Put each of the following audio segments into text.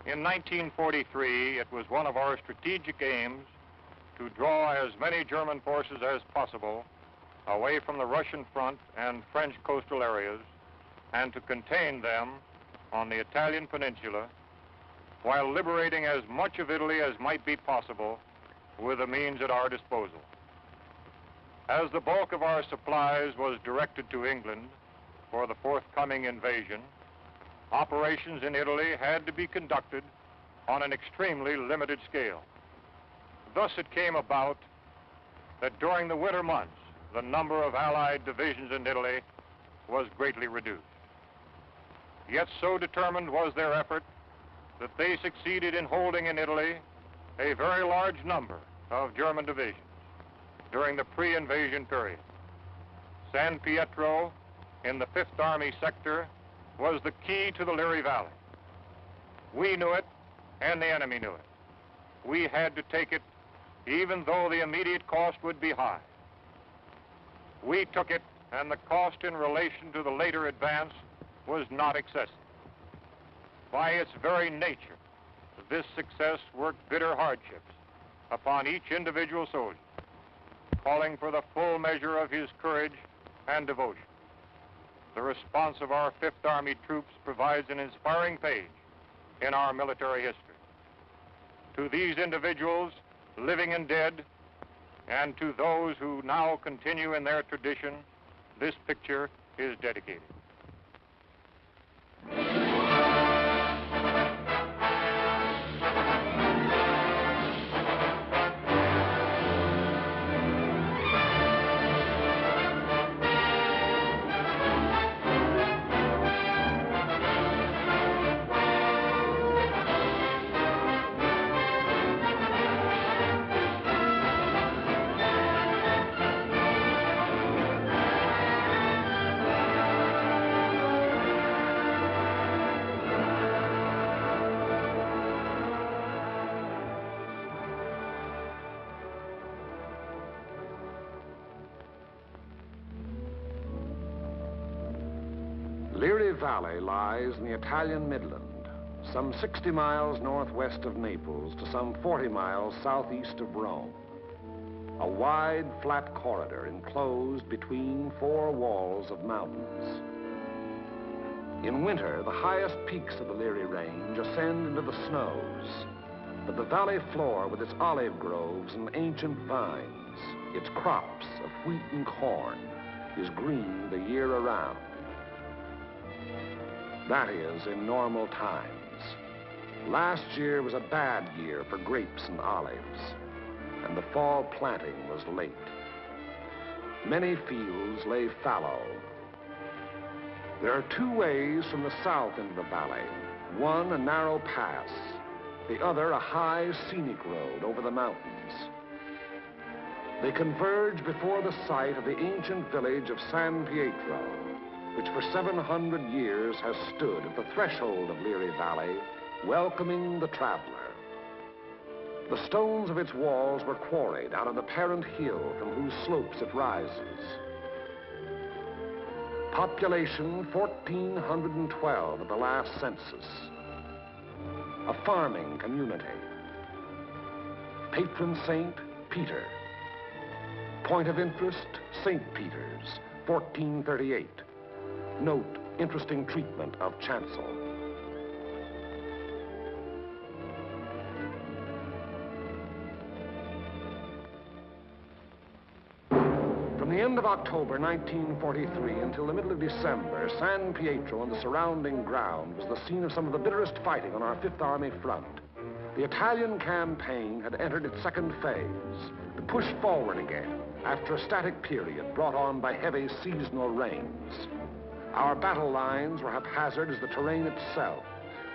In 1943, it was one of our strategic aims to draw as many German forces as possible away from the Russian front and French coastal areas and to contain them on the Italian peninsula while liberating as much of Italy as might be possible with the means at our disposal. As the bulk of our supplies was directed to England for the forthcoming invasion, operations in Italy had to be conducted on an extremely limited scale. Thus it came about that during the winter months, the number of Allied divisions in Italy was greatly reduced. Yet so determined was their effort that they succeeded in holding in Italy a very large number of German divisions during the pre-invasion period. San Pietro in the 5th Army sector was the key to the Liri Valley. We knew it, and the enemy knew it. We had to take it, even though the immediate cost would be high. We took it, and the cost in relation to the later advance was not excessive. By its very nature, this success worked bitter hardships upon each individual soldier, calling for the full measure of his courage and devotion. The response of our 5th Army troops provides an inspiring page in our military history. To these individuals, living and dead, and to those who now continue in their tradition, this picture is dedicated. Liri Valley lies in the Italian Midland, some 60 miles northwest of Naples to some 40 miles southeast of Rome. A wide, flat corridor enclosed between 4 walls of mountains. In winter, the highest peaks of the Liri Range ascend into the snows, but the valley floor with its olive groves and ancient vines, its crops of wheat and corn, is green the year around. That is, in normal times. Last year was a bad year for grapes and olives, and the fall planting was late. Many fields lay fallow. There are 2 ways from the south into the valley. One, a narrow pass. The other, a high, scenic road over the mountains. They converge before the site of the ancient village of San Pietro, which for 700 years has stood at the threshold of Liri Valley, welcoming the traveler. The stones of its walls were quarried out of the parent hill from whose slopes it rises. Population 1,412 at the last census. A farming community. Patron saint, Peter. Point of interest, St. Peter's, 1438. Note, interesting treatment of chancel. From the end of October 1943 until the middle of December, San Pietro and the surrounding ground was the scene of some of the bitterest fighting on our 5th Army front. The Italian campaign had entered its second phase, the push forward again, after a static period brought on by heavy seasonal rains. Our battle lines were haphazard as the terrain itself,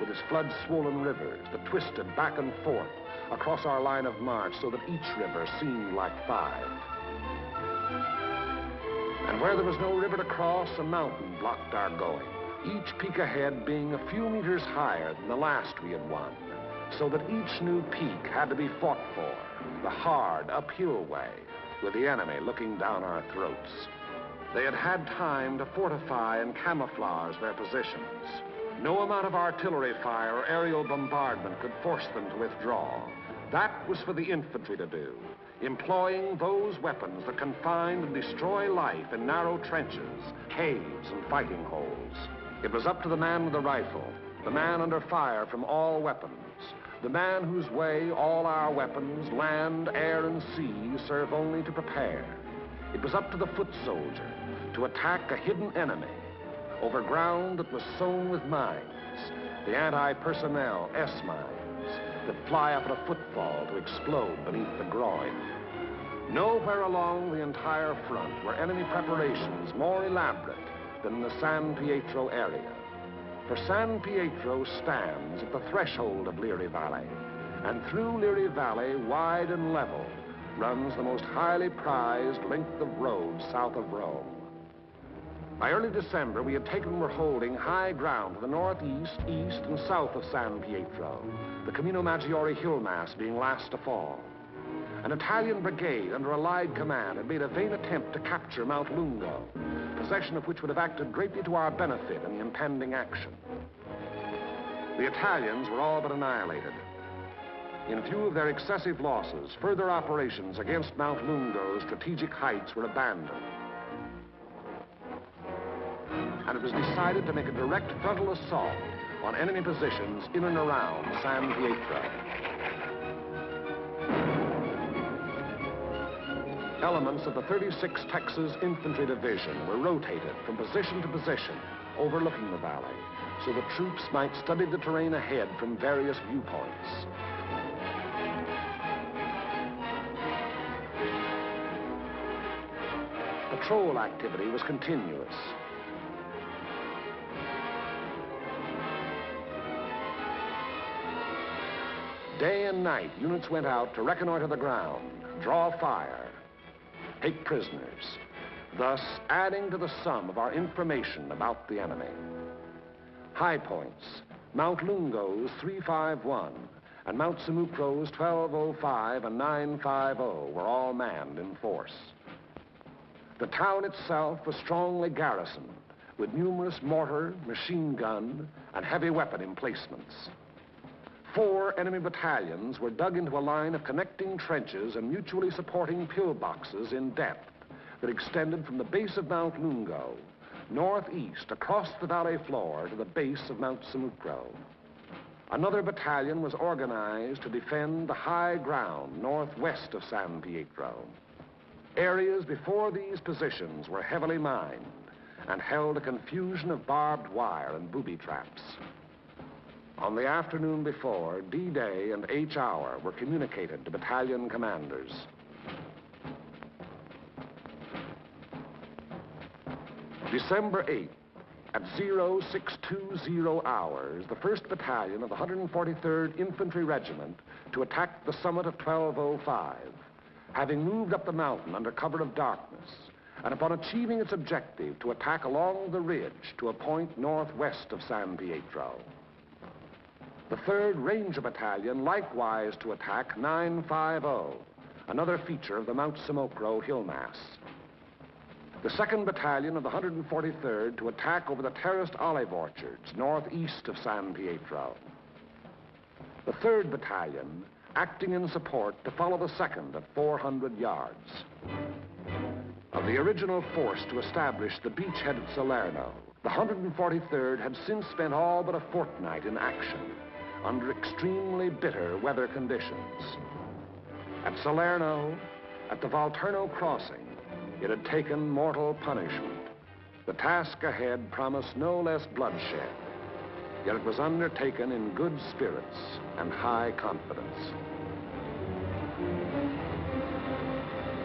with its flood-swollen rivers that twisted back and forth across our line of march so that each river seemed like 5. And where there was no river to cross, a mountain blocked our going, each peak ahead being a few meters higher than the last we had won, so that each new peak had to be fought for, the hard, uphill way, with the enemy looking down our throats. They had had time to fortify and camouflage their positions. No amount of artillery fire or aerial bombardment could force them to withdraw. That was for the infantry to do, employing those weapons that can find and destroy life in narrow trenches, caves, and fighting holes. It was up to the man with the rifle, the man under fire from all weapons, the man whose way all our weapons, land, air, and sea, serve only to prepare. It was up to the foot soldier to attack a hidden enemy over ground that was sown with mines, the anti-personnel S-mines that fly up at a football to explode beneath the groin. Nowhere along the entire front were enemy preparations more elaborate than the San Pietro area. For San Pietro stands at the threshold of Liri Valley, and through Liri Valley, wide and level, runs the most highly prized length of road south of Rome. By early December, we had taken and were holding high ground to the northeast, east, and south of San Pietro, the Camino Maggiore hill mass being last to fall. An Italian brigade under Allied command had made a vain attempt to capture Mount Lungo, possession of which would have acted greatly to our benefit in the impending action. The Italians were all but annihilated. In view of their excessive losses, further operations against Mount Lungo's strategic heights were abandoned. And it was decided to make a direct frontal assault on enemy positions in and around San Pietro. Elements of the 36th Texas Infantry Division were rotated from position to position, overlooking the valley, so the troops might study the terrain ahead from various viewpoints. Patrol activity was continuous. Day and night, units went out to reconnoiter the ground, draw fire, take prisoners, thus adding to the sum of our information about the enemy. High points, Mount Lungo's 351 and Mount Simucro's 1205 and 950 were all manned in force. The town itself was strongly garrisoned with numerous mortar, machine gun, and heavy weapon emplacements. 4 enemy battalions were dug into a line of connecting trenches and mutually supporting pillboxes in depth that extended from the base of Mount Lungo, northeast across the valley floor to the base of Mount Simucro. Another battalion was organized to defend the high ground northwest of San Pietro. Areas before these positions were heavily mined and held a confusion of barbed wire and booby traps. On the afternoon before, D-Day and H-Hour were communicated to battalion commanders. December 8th, at 0620 hours, the 1st Battalion of the 143rd Infantry Regiment to attack the summit of 1205, having moved up the mountain under cover of darkness, and upon achieving its objective to attack along the ridge to a point northwest of San Pietro. The 3rd Ranger Battalion likewise to attack 950, another feature of the Mount Simucro hill mass. The 2nd Battalion of the 143rd to attack over the terraced olive orchards northeast of San Pietro. The 3rd Battalion acting in support to follow the 2nd at 400 yards. Of the original force to establish the beachhead at Salerno, the 143rd had since spent all but a fortnight in action under extremely bitter weather conditions. At Salerno, at the Volturno crossing, it had taken mortal punishment. The task ahead promised no less bloodshed, yet it was undertaken in good spirits and high confidence.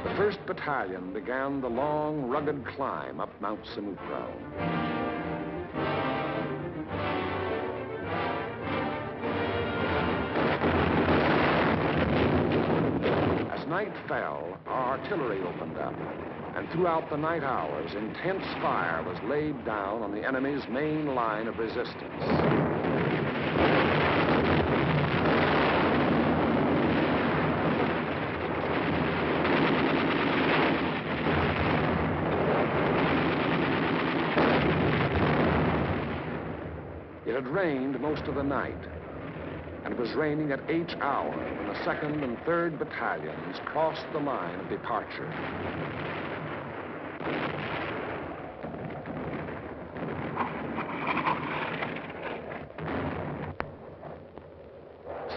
The 1st Battalion began the long, rugged climb up Mount Simucro. As night fell, our artillery opened up, and throughout the night hours, intense fire was laid down on the enemy's main line of resistance. It had rained most of the night, and it was raining at each hour when the 2nd and 3rd Battalions crossed the line of departure.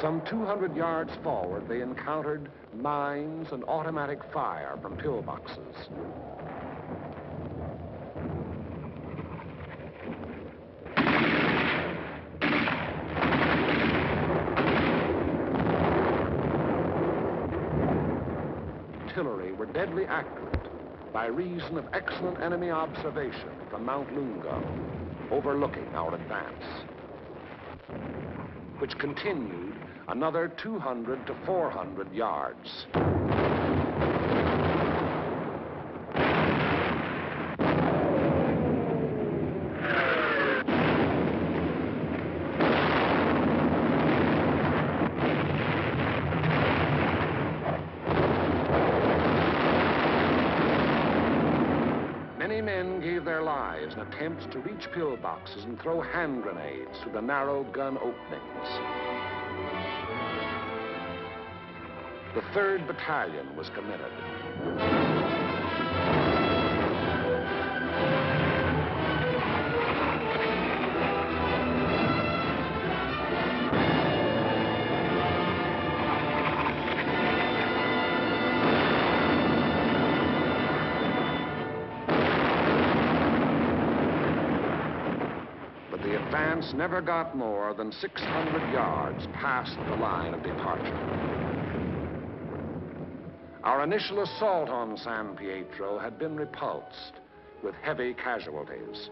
Some 200 yards forward, they encountered mines and automatic fire from pillboxes. Artillery were deadly accurate by reason of excellent enemy observation from Mount Lungo, overlooking our advance, which continued another 200 to 400 yards. Many men gave their lives in attempts to reach pillboxes and throw hand grenades through the narrow gun openings. The 3rd Battalion was committed. But the advance never got more than 600 yards past the line of departure. Our initial assault on San Pietro had been repulsed with heavy casualties.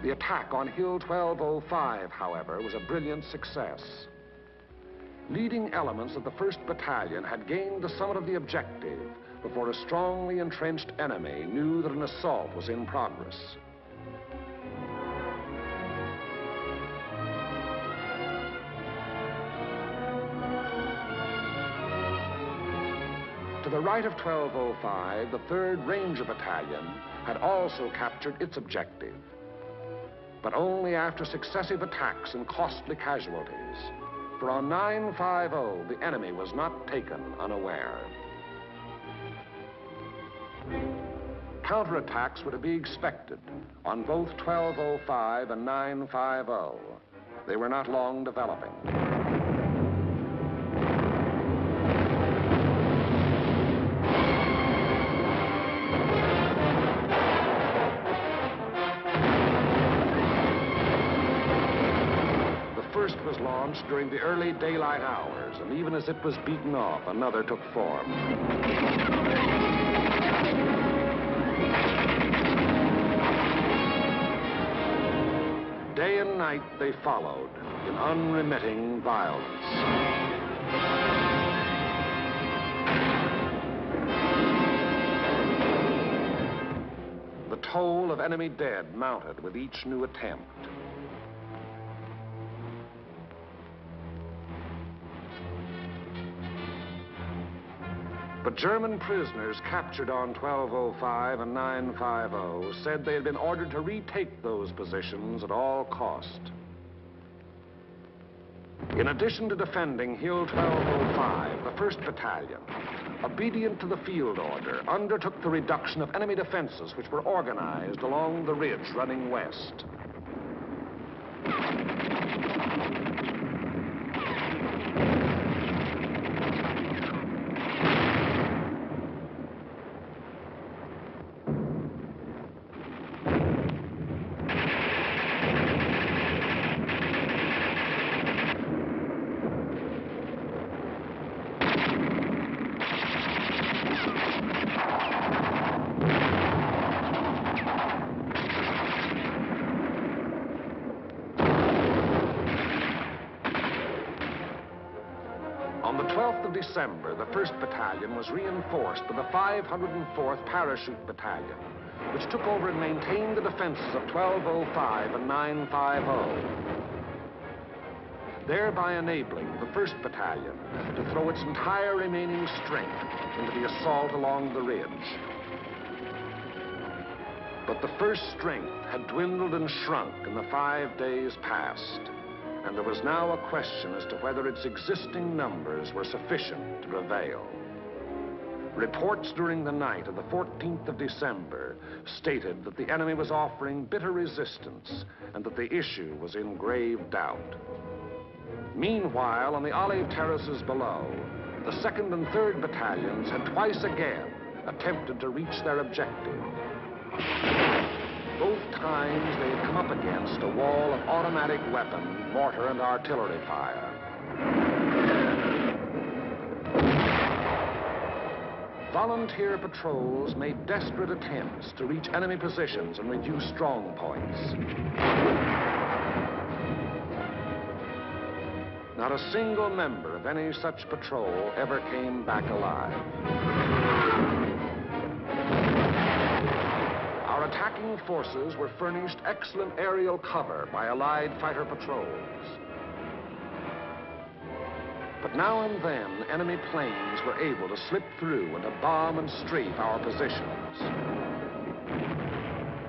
The attack on Hill 1205, however, was a brilliant success. Leading elements of the 1st Battalion had gained the summit of the objective before a strongly entrenched enemy knew that an assault was in progress. To the right of 1205, the 3rd Ranger Battalion had also captured its objective, but only after successive attacks and costly casualties. For on 950, the enemy was not taken unaware. Counterattacks were to be expected on both 1205 and 950. They were not long developing. The first was launched during the early daylight hours, and even as it was beaten off, another took form. Day and night they followed in unremitting violence. The toll of enemy dead mounted with each new attempt. But German prisoners captured on 1205 and 950 said they had been ordered to retake those positions at all cost. In addition to defending Hill 1205, the 1st Battalion, obedient to the field order, undertook the reduction of enemy defenses which were organized along the ridge running west. On the 12th of December, the 1st Battalion was reinforced by the 504th Parachute Battalion, which took over and maintained the defenses of 1205 and 950. thereby enabling the 1st Battalion to throw its entire remaining strength into the assault along the ridge. But the 1st strength had dwindled and shrunk in the 5 days past, and there was now a question as to whether its existing numbers were sufficient to prevail. Reports during the night of the 14th of December stated that the enemy was offering bitter resistance and that the issue was in grave doubt. Meanwhile, on the olive terraces below, the 2nd and 3rd Battalions had twice again attempted to reach their objective. Both times they had come up against a wall of automatic weapon, mortar, and artillery fire. Volunteer patrols made desperate attempts to reach enemy positions and reduce strong points. Not a single member of any such patrol ever came back alive. Our attacking forces were furnished excellent aerial cover by Allied fighter patrols. But now and then, enemy planes were able to slip through and to bomb and strafe our positions,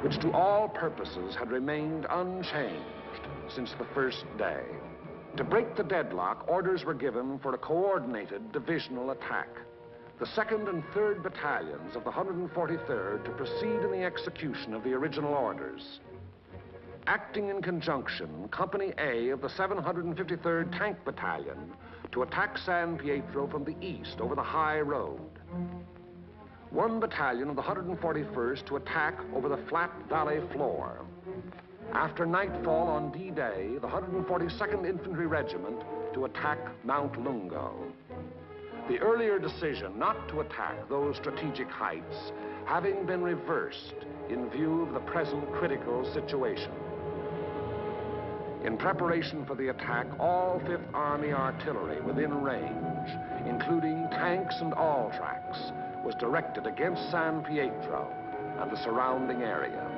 which to all purposes had remained unchanged since the 1st day. To break the deadlock, orders were given for a coordinated divisional attack. The 2nd and 3rd Battalions of the 143rd to proceed in the execution of the original orders. Acting in conjunction, Company A of the 753rd Tank Battalion to attack San Pietro from the east over the high road. 1 battalion of the 141st to attack over the flat valley floor. After nightfall on D-Day, the 142nd Infantry Regiment to attack Mount Lungo. The earlier decision not to attack those strategic heights having been reversed in view of the present critical situation. In preparation for the attack, all 5th Army artillery within range, including tanks and all tracks, was directed against San Pietro and the surrounding area.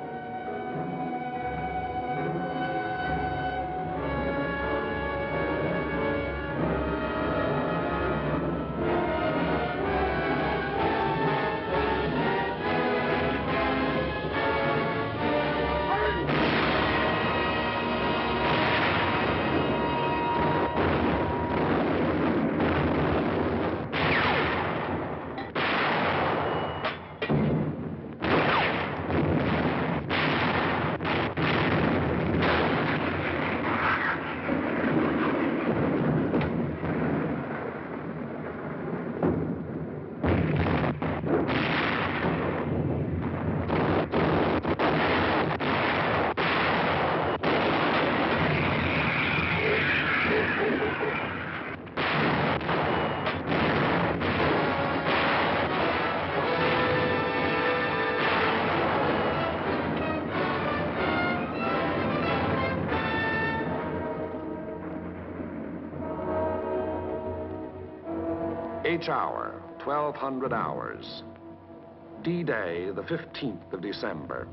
H hour, 1200 hours. D-Day, the 15th of December.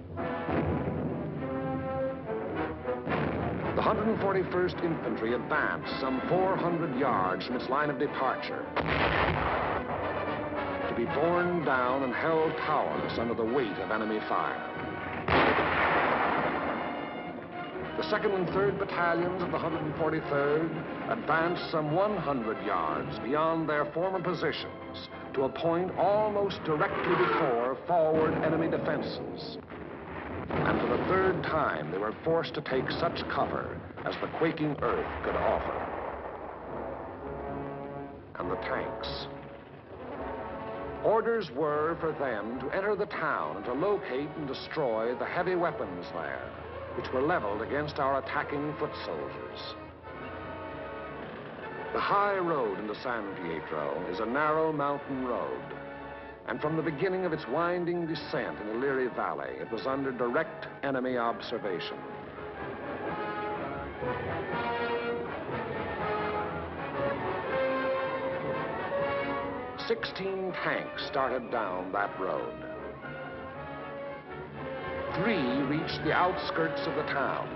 The 141st Infantry advanced some 400 yards from its line of departure, to be borne down and held powerless under the weight of enemy fire. The 2nd and 3rd Battalions of the 143rd advanced some 100 yards beyond their former positions to a point almost directly before forward enemy defenses. And for the 3rd time, they were forced to take such cover as the quaking earth could offer. And the tanks. Orders were for them to enter the town and to locate and destroy the heavy weapons there, which were leveled against our attacking foot soldiers. The high road into San Pietro is a narrow mountain road, and from the beginning of its winding descent in the Liri Valley, it was under direct enemy observation. "16 tanks started down that road. 3 reached the outskirts of the town.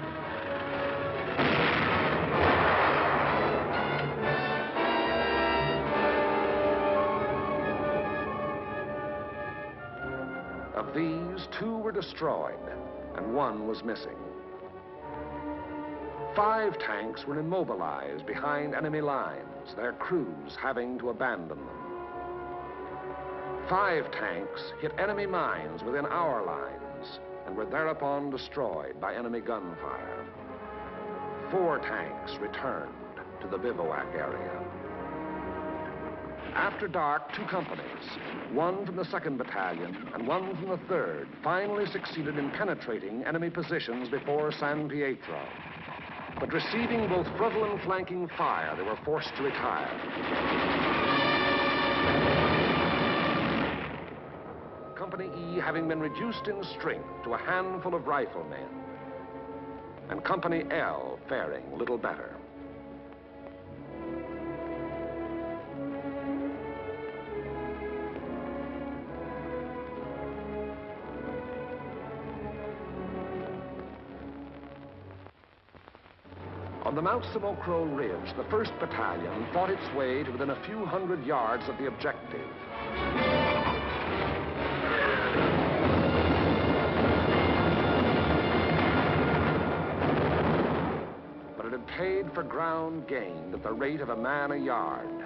Of these, 2 were destroyed, and 1 was missing. 5 tanks were immobilized behind enemy lines, their crews having to abandon them. 5 tanks hit enemy mines within our lines and were thereupon destroyed by enemy gunfire. 4 tanks returned to the bivouac area. After dark, 2 companies, 1 from the 2nd Battalion and 1 from the 3rd, finally succeeded in penetrating enemy positions before San Pietro. But receiving both frontal and flanking fire, they were forced to retire. Company E having been reduced in strength to a handful of riflemen, and Company L faring little better. On the Mount Samocro Ridge, the 1st Battalion fought its way to within a few hundred yards of the objective. But it had paid for ground gained at the rate of a man a yard,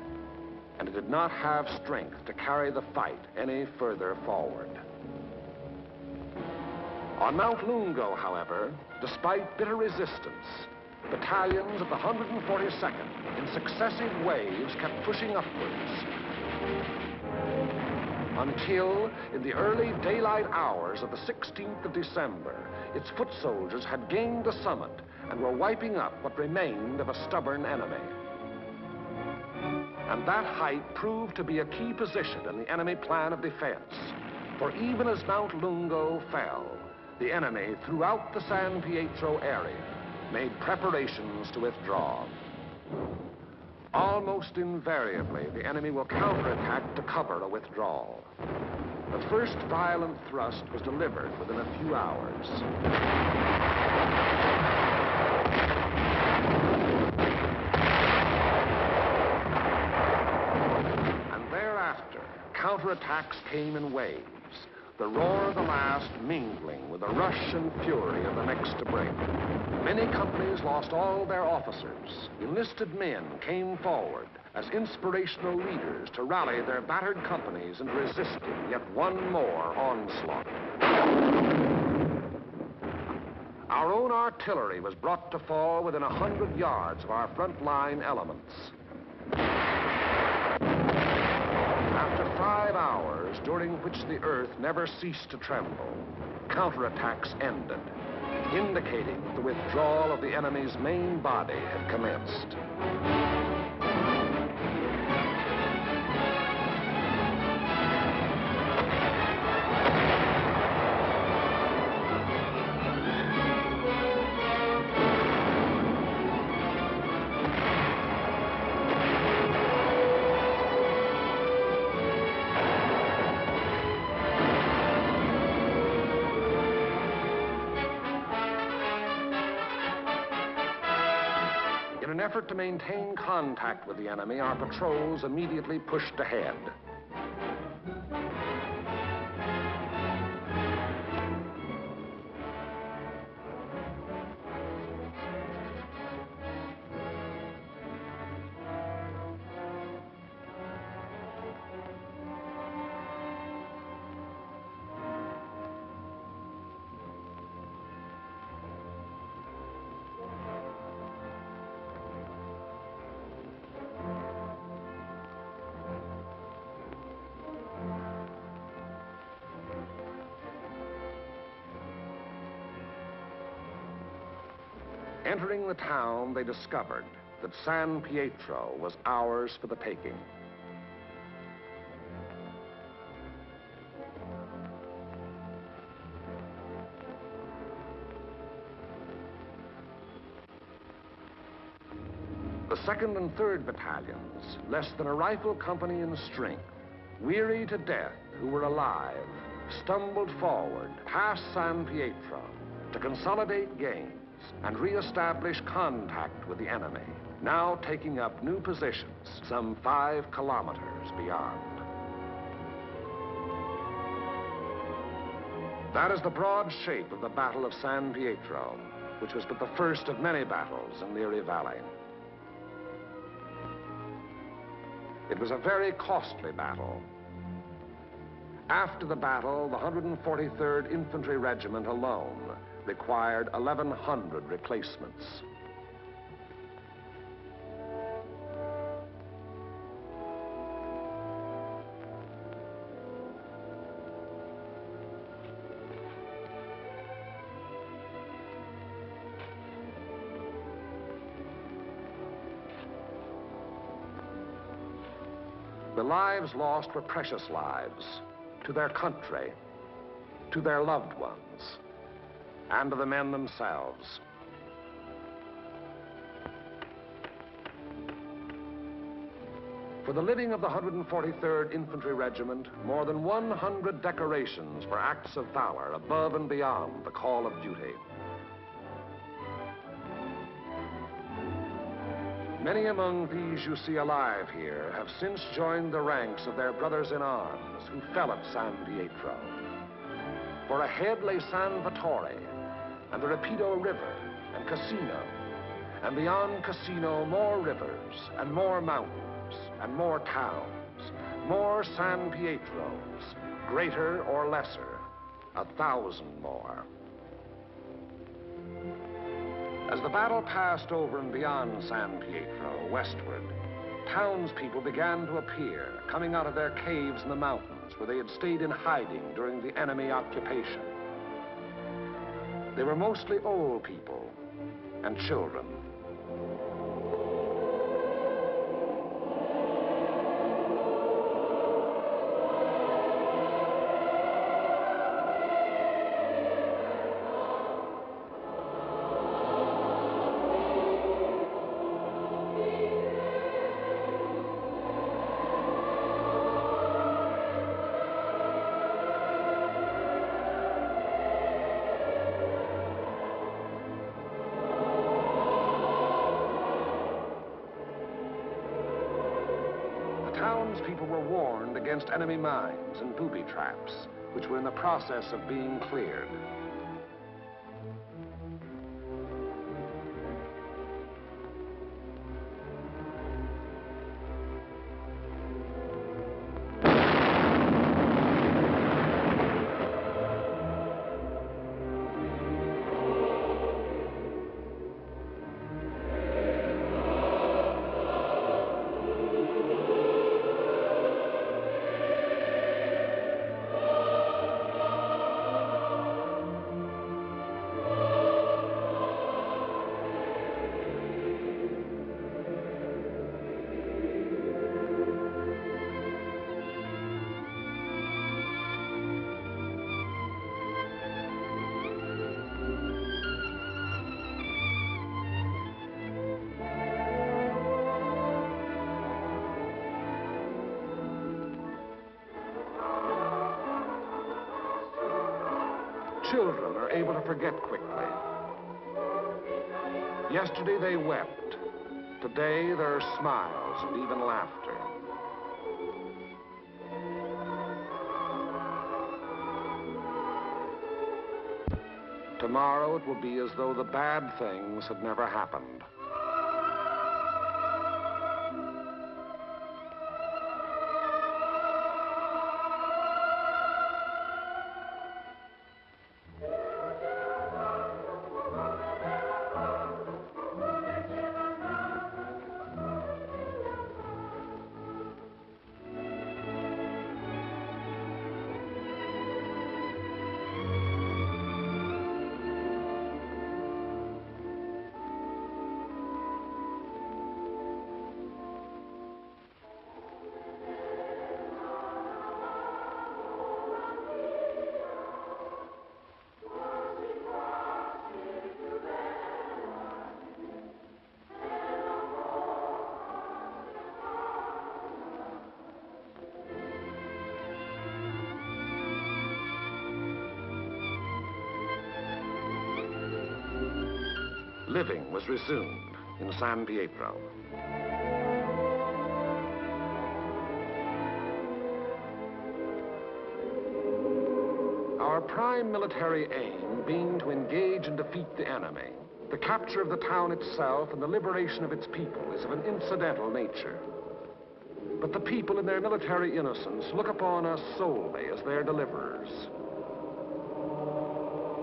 and it did not have strength to carry the fight any further forward. On Mount Lungo, however, despite bitter resistance, battalions of the 142nd, in successive waves, kept pushing upwards, until, in the early daylight hours of the 16th of December, its foot soldiers had gained the summit and were wiping up what remained of a stubborn enemy. And that height proved to be a key position in the enemy plan of defense, for even as Mount Lungo fell, the enemy throughout the San Pietro area made preparations to withdraw. Almost invariably, the enemy will counterattack to cover a withdrawal. The first violent thrust was delivered within a few hours. And thereafter, counterattacks came in waves, the roar of the last mingling with the rush and fury of the next to break. Many companies lost all their officers. Enlisted men came forward as inspirational leaders to rally their battered companies into resisting yet one more onslaught. Our own artillery was brought to fall within 100 yards of our front-line elements. After 5 hours, during which the earth never ceased to tremble, counterattacks ended, indicating that the withdrawal of the enemy's main body had commenced. In an effort to maintain contact with the enemy, our patrols immediately pushed ahead. Entering the town, they discovered that San Pietro was ours for the taking. The 2nd and 3rd battalions, less than a rifle company in strength, weary to death who were alive, stumbled forward past San Pietro to consolidate gains and re-establish contact with the enemy, now taking up new positions some 5 kilometers beyond. That is the broad shape of the Battle of San Pietro, which was but the first of many battles in the Erie Valley. It was a very costly battle. After the battle, the 143rd Infantry Regiment alone required 1,100 replacements. The lives lost were precious lives to their country, to their loved ones, and to the men themselves. For the living of the 143rd Infantry Regiment, more than 100 decorations for acts of valor above and beyond the call of duty. Many among these you see alive here have since joined the ranks of their brothers in arms who fell at San Pietro. For ahead lay San Vittore and the Rapido River and Cassino, and beyond Cassino more rivers and more mountains and more towns, more San Pietros, greater or lesser, 1,000 more. As the battle passed over and beyond San Pietro, westward, townspeople began to appear, coming out of their caves in the mountains where they had stayed in hiding during the enemy occupation. They were mostly old people and children. Townspeople were warned against enemy mines and booby traps, which were in the process of being cleared. Children are able to forget quickly. Yesterday they wept. Today there are smiles and even laughter. Tomorrow it will be as though the bad things had never happened. Living was resumed in San Pietro. Our prime military aim being to engage and defeat the enemy, the capture of the town itself and the liberation of its people is of an incidental nature. But the people in their military innocence look upon us solely as their deliverers.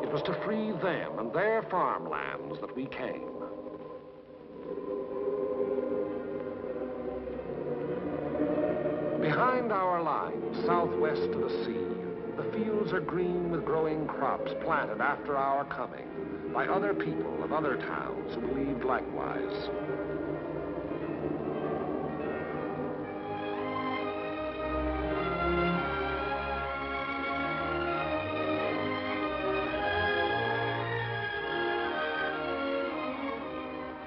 It was to free them and their farmlands that we came. Behind our lines, southwest to the sea, the fields are green with growing crops planted after our coming by other people of other towns who believed likewise.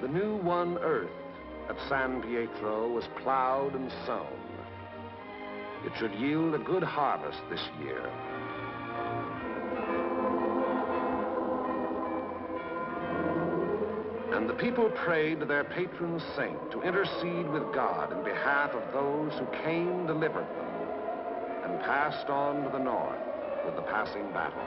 The new won earth at San Pietro was plowed and sown. It should yield a good harvest this year. And the people prayed to their patron saint to intercede with God in behalf of those who came, delivered them, and passed on to the north with the passing battle.